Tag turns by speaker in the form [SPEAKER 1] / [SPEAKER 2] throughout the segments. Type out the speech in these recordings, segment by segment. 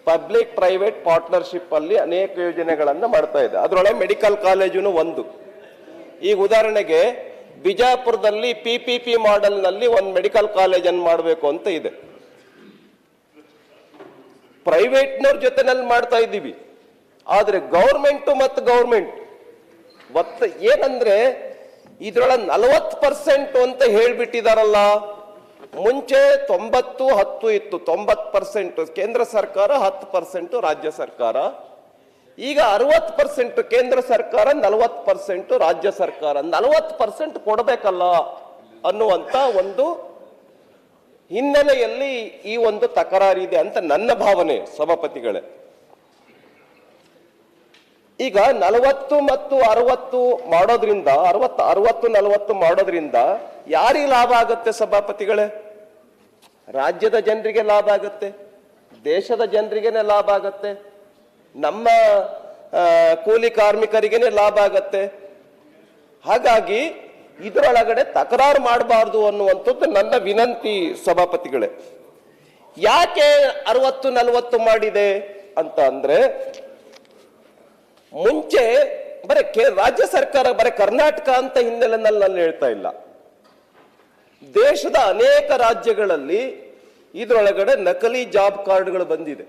[SPEAKER 1] Public private partnership ಅಲ್ಲಿ ಅನೇಕ ಯೋಜನೆಗಳನ್ನು ಮಾಡ್ತಾ ಇದೆ. ಅದರೊಳಗೆ ಮೆಡಿಕಲ್ ಕಾಲೇಜು ಒಂದು. ಈಗ ಉದಾಹರಣೆಗೆ ಬಿಜಾಪುರದಲ್ಲಿ PPP ಮಾಡೆಲ್ ನಲ್ಲಿ ಒಂದು ಮೆಡಿಕಲ್ ಕಾಲೇಜ್ ಅನ್ನು ಮಾಡಬೇಕು ಅಂತ ಇದೆ. ಪ್ರೈವೇಟ್ನವ್ರ ಜೊತೆನಲ್ಲಿ ಮಾಡ್ತಾ ಇದ್ದೀವಿ. ಆದ್ರೆ ಗೌರ್ಮೆಂಟ್ ಮತ್ತು ಗೌರ್ಮೆಂಟ್ ಏನಂದ್ರೆ ಇದ್ರೊಳಗೆ 40% ಅಂತ ಹೇಳ್ಬಿಟ್ಟಿದಾರಲ್ಲ. ಮುಂಚೆ 90-10 ಇತ್ತು. 90% ಕೇಂದ್ರ ಸರ್ಕಾರ, 10% ರಾಜ್ಯ ಸರ್ಕಾರ. ಈಗ 60% ಕೇಂದ್ರ ಸರ್ಕಾರ, 40% ರಾಜ್ಯ ಸರ್ಕಾರ. 40% ಕೊಡಬೇಕಲ್ಲ ಅನ್ನುವಂತ ಒಂದು ಹಿನ್ನೆಲೆಯಲ್ಲಿ ಈ ಒಂದು ತಕರಾರಿದೆ ಅಂತ ನನ್ನ ಭಾವನೆ ಸಭಾಪತಿಗಳೇ. ಈಗ 40 ಮತ್ತು 60 ಮಾಡೋದ್ರಿಂದ 60-40 ಮಾಡೋದ್ರಿಂದ ಯಾರಿಗೆ ಲಾಭ ಆಗುತ್ತೆ ಸಭಾಪತಿಗಳೇ? ರಾಜ್ಯದ ಜನರಿಗೆ ಲಾಭ ಆಗುತ್ತೆ, ದೇಶದ ಜನರಿಗೇನೆ ಲಾಭ ಆಗುತ್ತೆ, ನಮ್ಮ ಕೂಲಿ ಕಾರ್ಮಿಕರಿಗೇನೆ ಲಾಭ ಆಗುತ್ತೆ. ಹಾಗಾಗಿ ಇದರೊಳಗಡೆ ತಕರಾರು ಮಾಡಬಾರ್ದು ಅನ್ನುವಂಥದ್ದು ನನ್ನ ವಿನಂತಿ ಸಭಾಪತಿಗಳೇ. ಯಾಕೆ 60-40 ಮಾಡಿದೆ ಅಂತ ಅಂದ್ರೆ, ಮುಂಚೆ ಬರೀ ರಾಜ್ಯ ಸರ್ಕಾರ ಬರೀ ಕರ್ನಾಟಕ ಅಂತ ಹಿನ್ನೆಲೆಯಲ್ಲಿ ನಾನು ಹೇಳ್ತಾ ಇಲ್ಲ. ದೇಶದ ಅನೇಕ ರಾಜ್ಯಗಳಲ್ಲಿ ಇದರೊಳಗಡೆ ನಕಲಿ ಜಾಬ್ ಕಾರ್ಡ್ಗಳು ಬಂದಿದೆ.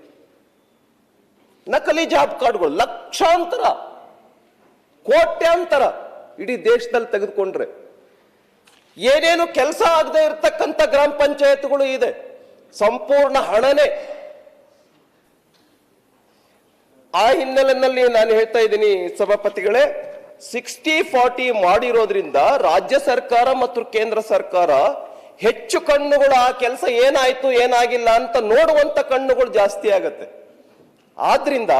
[SPEAKER 1] ನಕಲಿ ಜಾಬ್ ಕಾರ್ಡ್ಗಳು ಲಕ್ಷಾಂತರ, ಕೋಟ್ಯಾಂತರ ಇಡೀ ದೇಶದಲ್ಲಿ ತೆಗೆದುಕೊಂಡ್ರೆ ಏನೇನು ಕೆಲಸ ಆಗದೆ ಇರತಕ್ಕಂಥ ಗ್ರಾಮ ಪಂಚಾಯತ್ಗಳು ಇದೆ. ಸಂಪೂರ್ಣ ಹಣನೇ. ಆ ಹಿನ್ನೆಲೆಯಲ್ಲಿ ನಾನು ಹೇಳ್ತಾ ಇದ್ದೀನಿ ಸಭಾಪತಿಗಳೇ, 60-40 ಮಾಡಿರೋದ್ರಿಂದ ರಾಜ್ಯ ಸರ್ಕಾರ ಮತ್ತು ಕೇಂದ್ರ ಸರ್ಕಾರ ಹೆಚ್ಚು ಕಣ್ಣುಗಳು ಆ ಕೆಲಸ ಏನಾಯ್ತು ಏನಾಗಿಲ್ಲ ಅಂತ ನೋಡುವಂತ ಕಣ್ಣುಗಳು ಜಾಸ್ತಿ ಆಗತ್ತೆ. ಆದ್ರಿಂದ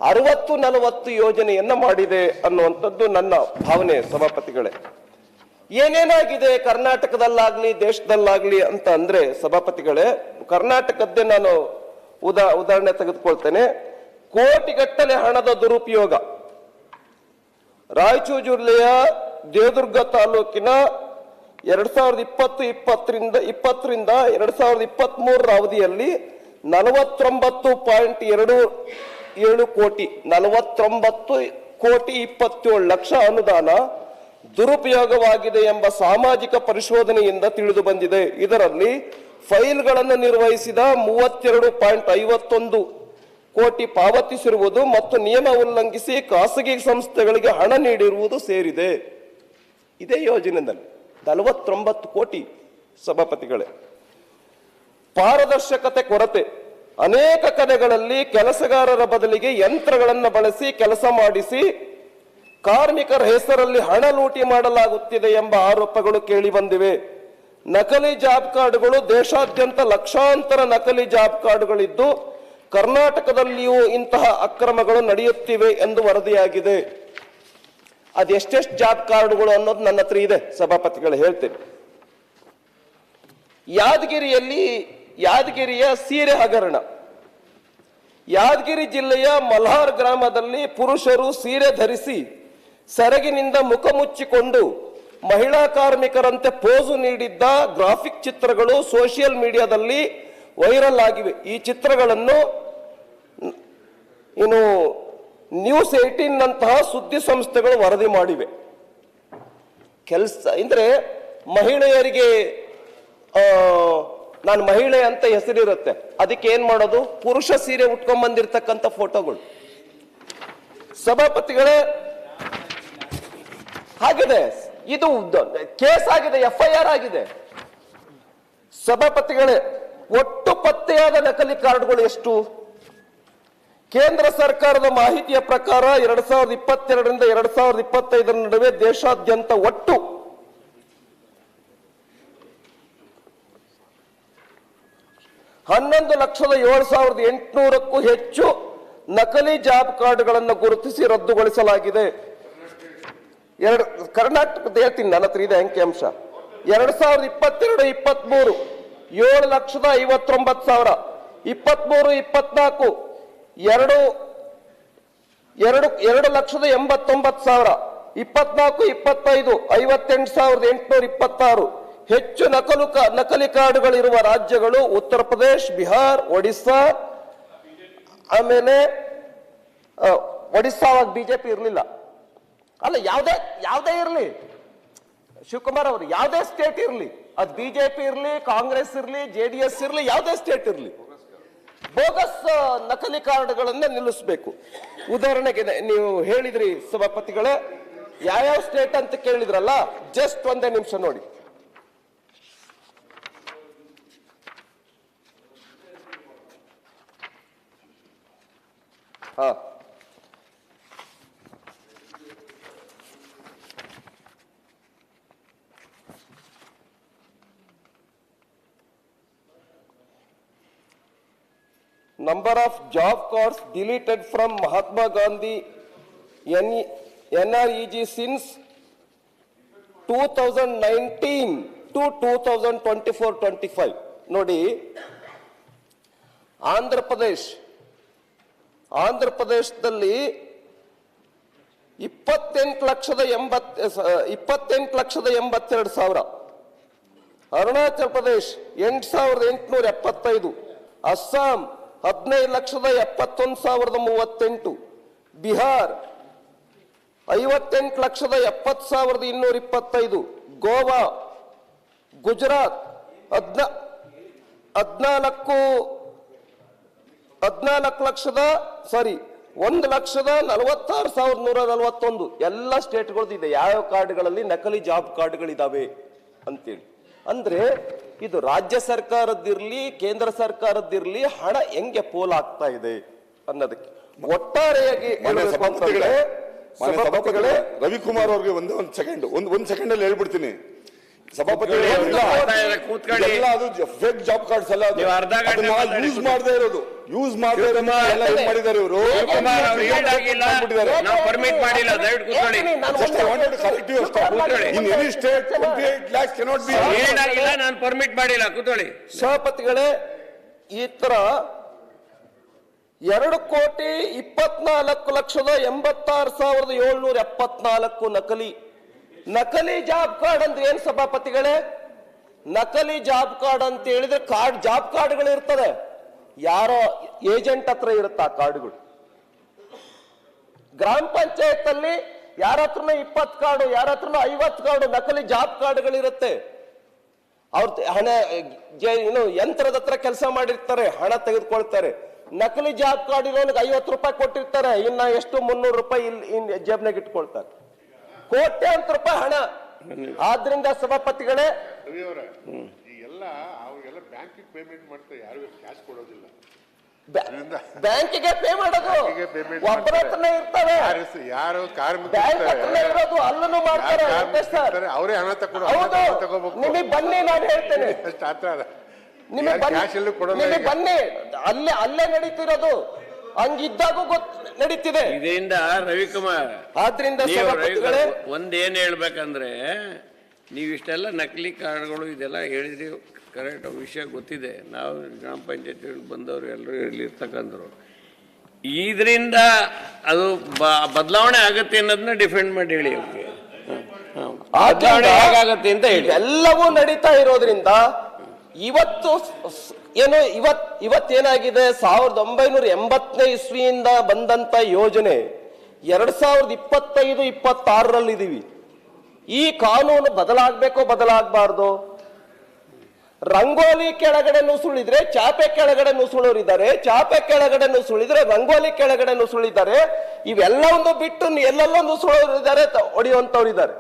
[SPEAKER 1] 60-40 ಯೋಜನೆಯನ್ನ ಮಾಡಿದೆ ಅನ್ನುವಂಥದ್ದು ನನ್ನ ಭಾವನೆ ಸಭಾಪತಿಗಳೇ. ಏನೇನಾಗಿದೆ ಕರ್ನಾಟಕದಲ್ಲಾಗ್ಲಿ ದೇಶದಲ್ಲಾಗ್ಲಿ ಅಂತ ಅಂದ್ರೆ ಸಭಾಪತಿಗಳೇ, ಕರ್ನಾಟಕದ್ದೇ ನಾನು ಉದಾಹರಣೆ ತೆಗೆದುಕೊಳ್ತೇನೆ. ಕೋಟಿಗಟ್ಟಲೆ ಹಣದ ದುರುಪಯೋಗ. ರಾಯಚೂರು ಜಿಲ್ಲೆಯ ದೇವದುರ್ಗ ತಾಲೂಕಿನ 2020-20ರಿಂದ 2023 ಅವಧಿಯಲ್ಲಿ 49.27 ಕೋಟಿ 49,27,00,000 ಅನುದಾನ ದುರುಪಯೋಗವಾಗಿದೆ ಎಂಬ ಸಾಮಾಜಿಕ ಪರಿಶೋಧನೆಯಿಂದ ತಿಳಿದು ಬಂದಿದೆ. ಇದರಲ್ಲಿ ಫೈಲ್ಗಳನ್ನು ನಿರ್ವಹಿಸಿದ 32.51 ಕೋಟಿ ಪಾವತಿಸಿರುವುದು ಮತ್ತು ನಿಯಮ ಉಲ್ಲಂಘಿಸಿ ಖಾಸಗಿ ಸಂಸ್ಥೆಗಳಿಗೆ ಹಣ ನೀಡಿರುವುದು ಸೇರಿದೆ. ಇದೇ ಯೋಜನೆಯಲ್ಲಿ 49 ಕೋಟಿ ಸಭಾಪತಿಗಳೇ. ಪಾರದರ್ಶಕತೆ ಕೊರತೆ. ಅನೇಕ ಕಡೆಗಳಲ್ಲಿ ಕೆಲಸಗಾರರ ಬದಲಿಗೆ ಯಂತ್ರಗಳನ್ನು ಬಳಸಿ ಕೆಲಸ ಮಾಡಿಸಿ ಕಾರ್ಮಿಕರ ಹೆಸರಲ್ಲಿ ಹಣ ಲೂಟಿ ಮಾಡಲಾಗುತ್ತಿದೆ ಎಂಬ ಆರೋಪಗಳು ಕೇಳಿ ಬಂದಿವೆ. ನಕಲಿ ಜಾಬ್ ಕಾರ್ಡ್ಗಳು. ದೇಶಾದ್ಯಂತ ಲಕ್ಷಾಂತರ ನಕಲಿ ಜಾಬ್ ಕಾರ್ಡ್ಗಳಿದ್ದು ಕರ್ನಾಟಕದಲ್ಲಿಯೂ ಇಂತಹ ಅಕ್ರಮಗಳು ನಡೆಯುತ್ತಿವೆ ಎಂದು ವರದಿಯಾಗಿದೆ. ಅದೆಷ್ಟೆಷ್ಟು ಜಾಬ್ ಕಾರ್ಡ್ಗಳು ಅನ್ನೋದು ನನ್ನ ಹತ್ರ ಇದೆ ಸಭಾಪತಿಗಳು, ಹೇಳ್ತೇನೆ. ಯಾದಗಿರಿಯ ಸೀರೆ ಹಗರಣ. ಯಾದಗಿರಿ ಜಿಲ್ಲೆಯ ಮಲ್ಹಾರ್ ಗ್ರಾಮದಲ್ಲಿ ಪುರುಷರು ಸೀರೆ ಧರಿಸಿ ಸೆರಗಿನಿಂದ ಮುಖ ಮುಚ್ಚಿಕೊಂಡು ಮಹಿಳಾ ಕಾರ್ಮಿಕರಂತೆ ಪೋಸು ನೀಡಿದ್ದ ಗ್ರಾಫಿಕ್ ಚಿತ್ರಗಳು ಸೋಷಿಯಲ್ ಮೀಡಿಯಾದಲ್ಲಿ ವೈರಲ್ ಆಗಿವೆ. ಈ ಚಿತ್ರಗಳನ್ನು ನ್ಯೂಸ್ 18 ನಂತಹ ಸುದ್ದಿ ಸಂಸ್ಥೆಗಳು ವರದಿ ಮಾಡಿವೆ. ಕೆಲಸ ಅಂದ್ರೆ ಮಹಿಳೆಯರಿಗೆ ನಾನು ಮಹಿಳೆ ಅಂತ ಹೆಸರಿರುತ್ತೆ, ಅದಕ್ಕೆ ಏನ್ ಮಾಡೋದು, ಪುರುಷ ಸೀರೆ ಉಟ್ಕೊಂಡ್ ಬಂದಿರತಕ್ಕಂಥ ಫೋಟೋಗಳು. ಸಭಾಪತಿಗಳೇ, ಆಗಿದೆ, ಇದು ಕೇಸ್ ಆಗಿದೆ, FIR ಆಗಿದೆ. ಸಭಾಪತಿಗಳೇ, ಒಟ್ಟು ಪತ್ತೆಯಾದ ನಕಲಿ ಕಾರ್ಡ್ಗಳು ಎಷ್ಟು? ಕೇಂದ್ರ ಸರ್ಕಾರದ ಮಾಹಿತಿಯ ಪ್ರಕಾರ 2022ರಿಂದ 2025 ನಡುವೆ ದೇಶಾದ್ಯಂತ ಒಟ್ಟು 11,07,800ಕ್ಕೂ ಹೆಚ್ಚು ನಕಲಿ ಜಾಬ್ ಕಾರ್ಡ್ಗಳನ್ನು ಗುರುತಿಸಿ ರದ್ದುಗೊಳಿಸಲಾಗಿದೆ. ಕರ್ನಾಟಕದ ಹೇಳ್ತೀನಿ, ನನ್ನ ಹತ್ರ ಇದೆ ಅಂಕಿಅಂಶ. 2022-23 7,59,000, 23-24 2,89,000, 24-25 58,826. ಹೆಚ್ಚು ನಕಲಿ ಕಾರ್ಡ್ಗಳಿರುವ ರಾಜ್ಯಗಳು ಉತ್ತರ ಪ್ರದೇಶ್, ಬಿಹಾರ್, ಒಡಿಸ್ಸಾ, ಆಮೇಲೆ ಒಡಿಸ್ಸಾವಾಗ ಬಿಜೆಪಿ ಇರಲಿಲ್ಲ. ಅಲ್ಲ, ಯಾವುದೇ ಇರಲಿ ಶಿವಕುಮಾರ್ ಅವರು, ಯಾವುದೇ ಸ್ಟೇಟ್ ಇರಲಿ, ಅದು ಬಿಜೆಪಿ ಇರಲಿ, ಕಾಂಗ್ರೆಸ್ ಇರಲಿ, JDS ಇರಲಿ, ಯಾವುದೇ ಸ್ಟೇಟ್ ಇರಲಿ, ಬೋಗಸ್ ನಕಲಿ ಕಾರ್ಡ್ಗಳನ್ನ ನಿಲ್ಲಿಸಬೇಕು. ಉದಾಹರಣೆಗೆ ನೀವು ಹೇಳಿದ್ರಿ ಸಭಾಪತಿಗಳೇ, ಯಾವ್ಯಾವ ಸ್ಟೇಟ್ ಅಂತ ಕೇಳಿದ್ರಲ್ಲ, ಜಸ್ಟ್ ಒಂದೇ ನಿಮಿಷ ನೋಡಿ. ಹಾ, number of job cards deleted from Mahatma Gandhi NREG since 2019 to 2024-25 ನೋಡಿ. ಆಂಧ್ರ ಪ್ರದೇಶದಲ್ಲಿ 28,82,000, ಅರುಣಾಚಲ ಪ್ರದೇಶ್ 8,875, ಅಸ್ಸಾಂ 15,71,038, ಬಿಹಾರ್ 58,70,225, ಗೋವಾ, ಗುಜರಾತ್ 1,46,141 ಎಲ್ಲ ಸ್ಟೇಟ್ಗಳದ್ದು ಇದೆ ಯಾವ್ಯಾವ ಕಾರ್ಡ್ಗಳಲ್ಲಿ ನಕಲಿ ಜಾಬ್ ಕಾರ್ಡ್ಗಳಿದಾವೆ ಅಂತೇಳಿ. ಅಂದ್ರೆ ಇದು ರಾಜ್ಯ ಸರ್ಕಾರದ್ದಿರ್ಲಿ, ಕೇಂದ್ರ ಸರ್ಕಾರದ್ದಿರ್ಲಿ, ಹಣ ಹೆಂಗೆ ಪೋಲ್ ಆಗ್ತಾ ಇದೆ ಅನ್ನೋದಕ್ಕೆ ಒಟ್ಟಾರೆಯಾಗಿ
[SPEAKER 2] ರವಿಕುಮಾರ್ ಅವ್ರಿಗೆ ಒಂದು ಸೆಕೆಂಡ್ ಅಲ್ಲಿ ಹೇಳ್ಬಿಡ್ತೀನಿ. ಸಭಾಪತಿ ಫೇಕ್ ಜಾಬ್ ಕಾರ್ಡ್ಸ್ ಎಲ್ಲ ಯೂಸ್ ಮಾಡದೇ ಇರೋದು ಎಲ್ಲ ಏನ್ ಮಾಡಿದ್ದಾರೆ ಇವರು.
[SPEAKER 3] ಪರ್ಮಿಟ್ ಮಾಡಿಲ್ಲ, ದಯವಿಟ್ಟು ನಾನು ಪರ್ಮಿಟ್ ಮಾಡಿಲ್ಲ, ಕೂತ್ಕೊಳ್ಳಿ.
[SPEAKER 1] ಸಭಾಪತಿಗಳೇ, ಈ ತರ 2,24,86,774 ನಕಲಿ ಜಾಬ್ ಕಾರ್ಡ್ ಅಂದ್ರೆ ಏನ್ ಸಭಾಪತಿಗಳೇ? ನಕಲಿ ಜಾಬ್ ಕಾರ್ಡ್ ಅಂತ ಹೇಳಿದ್ರೆ ಜಾಬ್ ಕಾರ್ಡ್ಗಳು ಇರ್ತದೆ, ಯಾರೋ ಏಜೆಂಟ್ ಹತ್ರ ಇರುತ್ತೆ ಆ ಕಾರ್ಡ್ಗಳು. ಗ್ರಾಮ ಪಂಚಾಯತ್ ಅಲ್ಲಿ ಯಾರ ಹತ್ರನೂ 20 ಕಾರ್ಡು, ಯಾರ ಹತ್ರನೂ 50 ಕಾರ್ಡು ನಕಲಿ ಜಾಬ್ ಕಾರ್ಡ್ಗಳಿರುತ್ತೆ. ಅವ್ರ ಹಣ ಯಂತ್ರದ ಹತ್ರ ಕೆಲಸ ಮಾಡಿರ್ತಾರೆ, ಹಣ ತೆಗೆದುಕೊಳ್ತಾರೆ. ನಕಲಿ ಜಾಬ್ ಕಾರ್ಡ್ ಇರೋನಿಗೆ 50 ರೂಪಾಯಿ ಕೊಟ್ಟಿರ್ತಾರೆ, ಇನ್ನ ಎಷ್ಟು 300 ರೂಪಾಯಿ ಇಲ್ಲಿ ಜೇಬ್ನಾಗ ಇಟ್ಕೊಳ್ತಾರೆ. ಕೋಟ್ಯಾಂತರ ರೂಪಾಯಿ ಹಣ. ಆದ್ರಿಂದ ಸಭಾಪತಿಗಳೇ,
[SPEAKER 4] ಬ್ಯಾಂಕಿಗೆ ಪೇಮೆಂಟ್ ಮಾಡ್ತಾರೆ, ಯಾರು ಕ್ಯಾಶ್ ಕೊಡೋದಿಲ್ಲ.
[SPEAKER 1] ಬ್ಯಾಂಕಿಗೆ ಪೇ ಮಾಡೋದು ಒಬ್ಬರ ಹತ್ರನೇ ಇರ್ತವೆ,
[SPEAKER 4] ಯಾರು
[SPEAKER 1] ಬ್ಯಾಂಕ್ ಹತ್ರನೇ ಇರೋದು, ಅಲ್ಲೂ ಮಾಡ್ತಾರೆ.
[SPEAKER 4] ಅವರೇ ಹಣ ತಗೋಬೇಕು.
[SPEAKER 1] ನಿಮಗೆ ಬನ್ನಿ, ನಾನು ಹೇಳ್ತೇನೆ, ನಿಮಗೆ ಬನ್ನಿ, ಅಲ್ಲೇ ನಡೀತಿರೋದು, ಹಂಗಿದ್ದಾಗೂ ನಡೀತಿದೆ
[SPEAKER 3] ಇದರಿಂದ. ರವಿಕುಮಾರ್,
[SPEAKER 1] ಆದ್ರಿಂದ
[SPEAKER 3] ಒಂದೇನ್ ಹೇಳ್ಬೇಕಂದ್ರೆ, ನೀವಿಷ್ಟೆಲ್ಲ ನಕಲಿ ಕಾರ್ಡ್ಗಳು ಇದೆಲ್ಲ ಹೇಳಿದ್ರಿ, ಕರೆಕ್ಟ್ ವಿಷಯ ಗೊತ್ತಿದೆ. ನಾವು ಗ್ರಾಮ ಪಂಚಾಯತ್ ಬಂದವರು ಎಲ್ಲರೂ ಇರ್ತಕ್ಕಂಥವ್ರು, ಇದರಿಂದ ಅದು ಬದಲಾವಣೆ ಆಗುತ್ತೆ ಅನ್ನೋದನ್ನ ಡಿಫೆಂಡ್ ಮಾಡಿ ಹೇಳಿ ಅವ್ರಿಗೆ. ಬದಲಾವಣೆ ಹೇಗಾಗತ್ತೆ ಅಂತ ಹೇಳಿ.
[SPEAKER 1] ಎಲ್ಲವೂ ನಡೀತಾ ಇರೋದ್ರಿಂದ ಇವತ್ತೇನಾಗಿದೆ, 1980ನೇ ಇಸ್ವಿಯಿಂದ ಬಂದಂತ ಯೋಜನೆ 2025-26 ಇದೀವಿ. ಈ ಕಾನೂನು ಬದಲಾಗಬಾರ್ದು? ರಂಗೋಲಿ ಕೆಳಗಡೆ ನುಸುಳಿದ್ರೆ ಚಾಪೆ ಕೆಳಗಡೆ ನುಸುಳೋರಿದ್ದಾರೆ, ಚಾಪೆ ಕೆಳಗಡೆ ನುಸುಳಿದ್ರೆ ರಂಗೋಲಿ ಕೆಳಗಡೆ ನುಸುಳಿದ್ದಾರೆ. ಇವೆಲ್ಲವನ್ನು ಬಿಟ್ಟು ಎಲ್ಲೆಲ್ಲೋ ನುಸುಳೋರಿದ್ದಾರೆ, ಹೊಡೆಯುವಂತವ್ರಿದ್ದಾರೆ.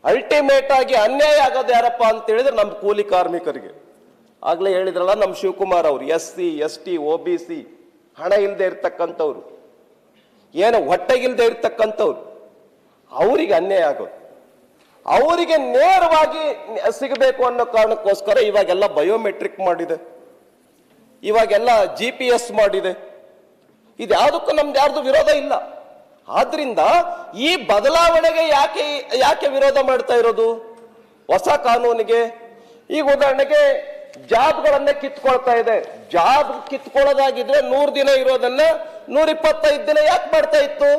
[SPEAKER 1] ಅಲ್ಟಿಮೇಟ್ ಆಗಿ ಅನ್ಯಾಯ ಆಗೋದು ಯಾರಪ್ಪ ಅಂತ ಹೇಳಿದ್ರೆ ನಮ್ಮ ಕೂಲಿ ಕಾರ್ಮಿಕರಿಗೆ. ಆಗ್ಲೇ ಹೇಳಿದ್ರಲ್ಲ ನಮ್ಮ ಶಿವಕುಮಾರ್ ಅವರು, SC ST OBC ಹಣ ಇಲ್ಲದೆ ಇರ್ತಕ್ಕಂಥವ್ರು, ಏನೋ ಹೊಟ್ಟೆಗಿಲ್ದೆ ಇರ್ತಕ್ಕಂಥವ್ರು, ಅವರಿಗೆ ಅನ್ಯಾಯ ಆಗೋದು. ಅವರಿಗೆ ನೇರವಾಗಿ ಸಿಗಬೇಕು ಅನ್ನೋ ಕಾರಣಕ್ಕೋಸ್ಕರ ಇವಾಗೆಲ್ಲ ಬಯೋಮೆಟ್ರಿಕ್ ಮಾಡಿದೆ, ಇವಾಗೆಲ್ಲ GPS ಮಾಡಿದೆ. ಇದ್ಯಾವುದಕ್ಕೂ ನಮ್ದು ಯಾರ್ದು ವಿರೋಧ ಇಲ್ಲ. ಆದ್ರಿಂದ ಈ ಬದಲಾವಣೆಗೆ ಯಾಕೆ ವಿರೋಧ ಮಾಡ್ತಾ ಇರೋದು ಹೊಸ ಕಾನೂನಿಗೆ? ಈಗ ಉದಾಹರಣೆಗೆ ಜಾಬ್ಗಳನ್ನ ಕಿತ್ಕೊಳ್ತಾ ಇದೆ. ಜಾಬ್ ಕಿತ್ಕೊಳ್ಳೋದಾಗಿದ್ರೆ 100 ದಿನ ಇರೋದನ್ನ 125 ದಿನ ಯಾಕೆ ಮಾಡ್ತಾ ಇತ್ತು?